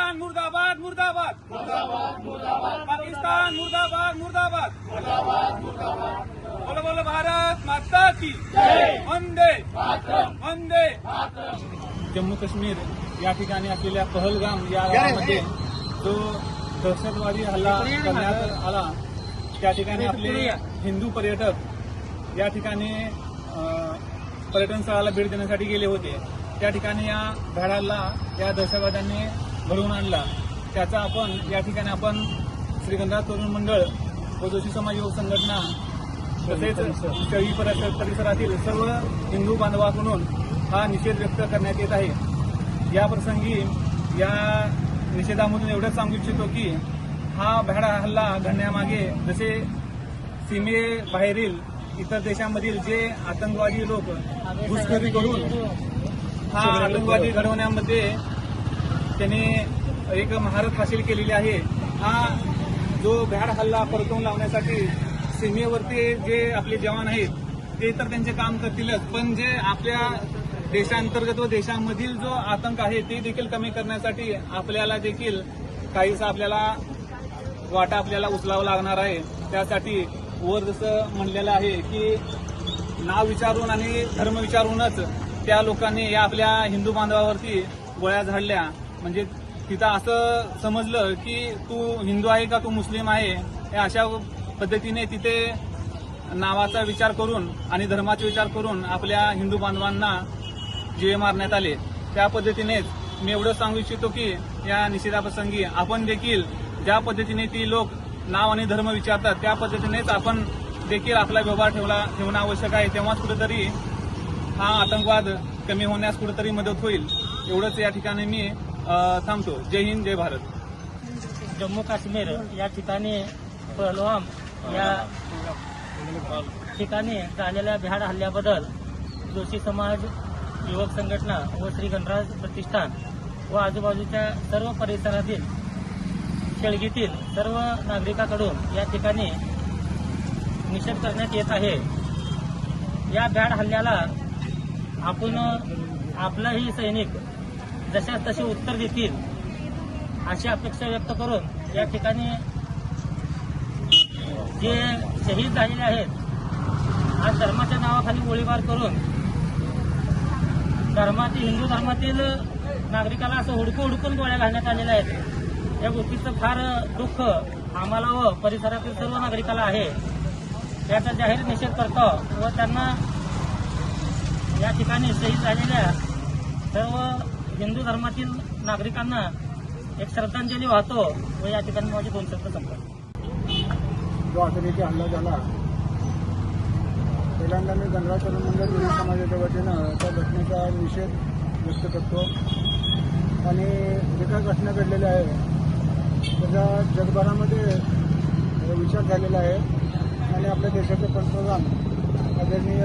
पाकिस्तान मुर्दाबाद मुर्दाबाद पाकिस्तान मुर्दाबाद मुर्दाबाद बोलो बोलो भारत माता की वंदे वंदे। जम्मू काश्मीर या ठिकाणी असलेल्या पहलगाम या गावामध्ये जो दहशतवादी हल्ला करण्यात आला त्या ठिकाणी आपले हिंदू पर्यटक या ठिकाणी पर्यटन स्थळाला भेट देण्यासाठी गेले होते। त्या ठिकाणी या भ्याडाला या दहशतवाद्यांनी घडवून आणला। त्याचा आपण या ठिकाणी आपण श्री गणराज तरुण मंडळ व जोशी समाज युवक संघटना तसेच शहरी परिसरातील सर्व हिंदू बांधवांकडून हा निषेध व्यक्त करण्यात येत आहे। या प्रसंगी या निषेधामधून एवढंच सांगू इच्छितो की हा भ्याड हल्ला घडण्यामागे जसे सीमेबाहेरील इतर देशांमधील जे आतंकवादी लोक घुसखोरी करून हा आतंकवादी घडवण्यामध्ये त्यांनी एक महारत हासिल केलेली आहे। हा जो भ्याड हल्ला परतवून लावण्यासाठी सीमेवरती जे आपले जवान आहेत ते तर त्यांचे काम करतीलच, पण जे आपल्या देशांतर्गत व देशांमधील जो आतंक आहे ते देखील कमी करण्यासाठी आपल्याला देखील काहीसा आपल्याला वाटा आपल्याला उचलावा लागणार आहे। त्यासाठी वर जसं म्हणलेलं आहे की नाव विचारून आणि धर्म विचारूनच त्या लोकांनी या आपल्या हिंदू बांधवावरती गोळ्या झाडल्या। म्हणजे तिथं असं समजलं की तू हिंदू आहे का तू मुस्लिम आहे, या अशा पद्धतीने तिथे नावाचा विचार करून आणि धर्माचा विचार करून आपल्या हिंदू बांधवांना जीवे मारण्यात आले। त्या पद्धतीनेच मी एवढं सांगू इच्छितो की या निषेधाप्रसंगी आपण देखील ज्या पद्धतीने ती लोक नाव आणि धर्म विचारतात त्या पद्धतीनेच आपण देखील आपला व्यवहार ठेवणं आवश्यक आहे। तेव्हाच कुठेतरी हा आतंकवाद कमी होण्यास कुठेतरी मदत होईल। एवढंच या ठिकाणी मी थांबतो। जय हिंद जय भारत। जम्मू काश्मीर या ठिकाणी पहलगाम या ठिकाणी झालेल्या भ्याड हल्ल्याबद्दल जोशी समाज युवक संघटना व श्री गणराज प्रतिष्ठान व आजूबाजूच्या सर्व परिसरातील शेळगीतील सर्व नागरिकांकडून या ठिकाणी निषेध करण्यात येत आहे। या भ्याड हल्ल्याला आपण आपलाही सैनिक जशा तसे उत्तर देतील अशी अपेक्षा व्यक्त करून या ठिकाणी जे शहीद झालेले आहेत आज धर्माच्या नावाखाली गोळीबार करून हिंदू धर्मातील नागरिकाला असं हुडकून गोळ्या घालण्यात आलेल्या आहेत। या गोष्टीचं फार दुःख आम्हाला व परिसरातील सर्व नागरिकाला आहे। याचा जाहीर निषेध करतो व त्यांना या ठिकाणी शहीद झालेल्या सर्व हिंदू धर्मातील नागरिकांना एक श्रद्धांजली वाहतो व या ठिकाणी माझे 2 शब्द संपतात। जो अतिरेकी हल्ला झाला पहिल्यांदा मी गणराज तरुण मंडळ जोशी समाजाच्या वतीनं त्या घटनेचा निषेध व्यक्त करतो आणि जे काही घटना घडलेल्या आहे त्याचा जगभरामध्ये विचार झालेला आहे आणि आपल्या देशाचे पंतप्रधान आदरणीय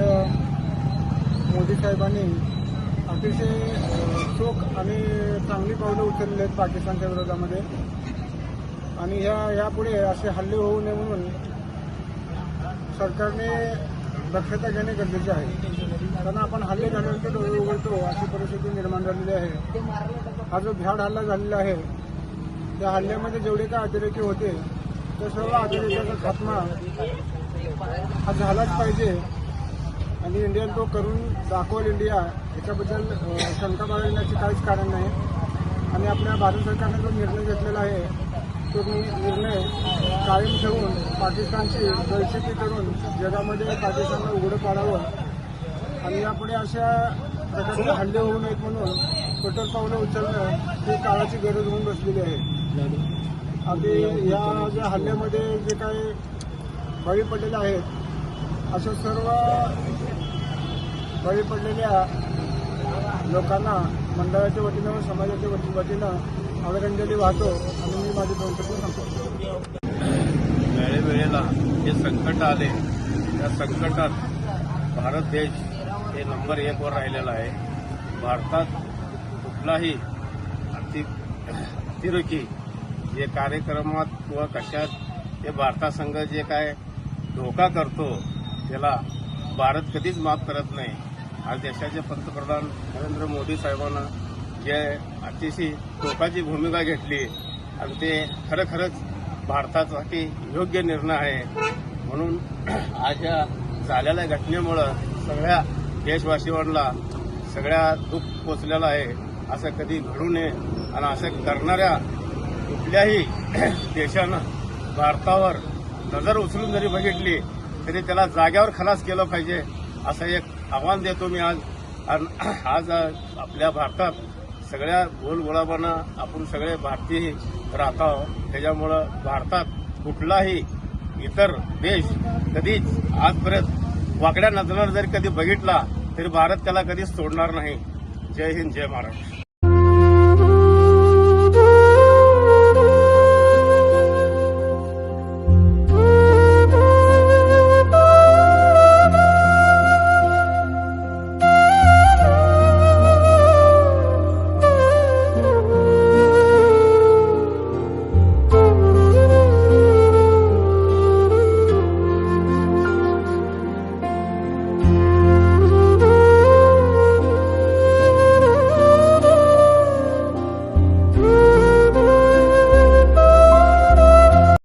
मोदी साहेबांनी अतिशय चोख आणि चांगली पावलं उचलली आहेत पाकिस्तानच्या विरोधामध्ये आणि यापुढे असे हल्ले होऊ नये म्हणून सरकारने दक्षता घेणे गरजेचे आहे। कारण आपण हल्ले झाल्यानंतर डोळे उघडतो अशी परिस्थिती निर्माण झालेली आहे। हा जो भ्याड हल्ला झालेला आहे त्या हल्ल्यामध्ये जेवढे काय अतिरेकी होते त्या सर्व अतिरेक्याचा खात्मा हा झालाच पाहिजे आणि इंडियन तो करून दाखवल इंडिया याच्याबद्दल शंका बाळगण्याचे काहीच कारण नाही। आणि आपल्या भारत सरकारने जो निर्णय घेतलेला आहे तो निर्णय कायम ठेवून पाकिस्तानची दहशती करून जगामध्ये पाकिस्तानला उघडं पाडावं आणि यापुढे अशा प्रकारचे हल्ले होऊ नयेत म्हणून कठोर पावलं उचलणं ही काळाची गरज होऊन बसलेली आहे। अगदी या ज्या हल्ल्यामध्ये जे काही बळी पडलेले आहेत अशा सर्व बळी पडलेल्या लोकांना मंडळाच्या वतीनं व समाजाच्या वतीनं आदरांजली वाहतो आणि मी माझे 2 शब्द संपवतो। वेळेवेळेला जे संकट आले त्या संकटात भारत देश हे नंबर 1 वर राहिलेला आहे। भारतात कुठलाही अतिरेकी जे कार्यक्रमात किंवा कशात ते भारतासंघ जे काय धोका करतो त्याला भारत कधीच माफ करत नाही। आज देशाचे पंतप्रधान नरेंद्र मोदी साहेबांना जे अतिशय टोकाची भूमिका घेतली आणि ते खरंच भारतासाठी योग्य निर्णय आहे. म्हणून आज या झालेल्या घटनेमुळं सगळ्या देशवासियांना सगळ्या दुःख पोचलेलं आहे. असं कधी घडू नये आणि असं करणाऱ्या कुठल्याही देशानं भारतावर नजर उचलून जरी बघितली तरी त्याला जाग्यावर खलास केलं पाहिजे असं एक आव्हान देतो मी आज. आज आपल्या भारतात सगळ्या गोलगोलाबानं आपण सगळे भारतीय राहत आहोत. त्याच्यामुळं भारतात कुठलाही इतर देश कधीच आजपर्यंत वाकड्या नजरेनं जरी कधी बघितला तरी भारत त्याला कधीच सोडणार नाही. जय हिंद, जय महाराष्ट्र.